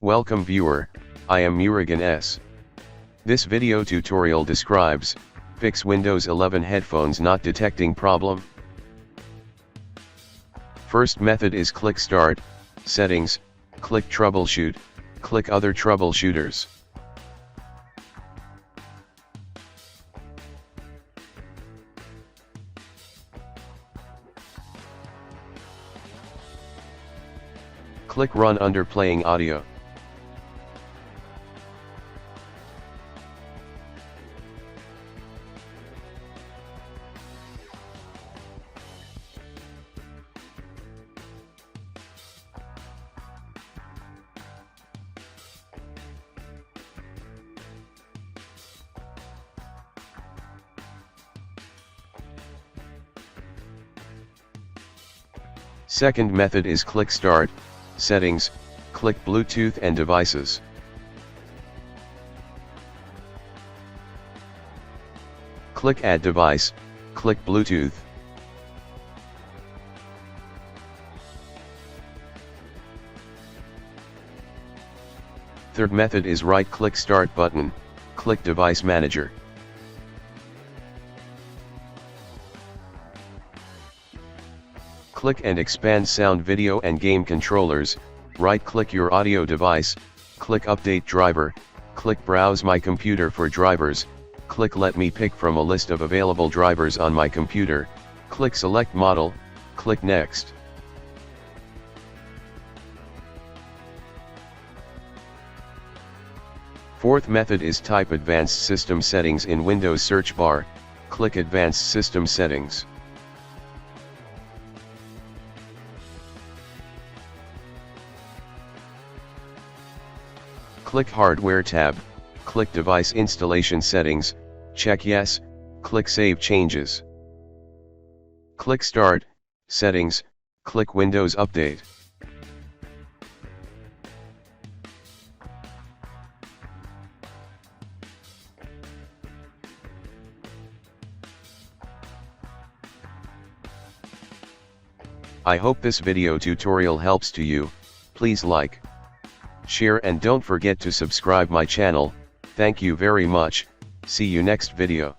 Welcome viewer, I am Murugan S. This video tutorial describes, fix Windows 11 headphones not detecting problem. First method is click Start, Settings, click Troubleshoot, click Other Troubleshooters. Click Run under Playing Audio. Second method is click Start, Settings, click Bluetooth and Devices. Click Add Device, click Bluetooth. Third method is right-click Start button, click Device Manager. Click and expand sound, video and game controllers, right-click your audio device, click Update Driver, click Browse My Computer for drivers, click Let me pick from a list of available drivers on my computer, click Select Model, click Next. Fourth method is type Advanced System Settings in Windows search bar, click Advanced System Settings. Click Hardware tab, click Device Installation Settings, check Yes, click Save Changes. Click Start, Settings, click Windows Update. I hope this video tutorial helps to you. Please like, share and don't forget to subscribe my channel. Thank you very much. See you next video.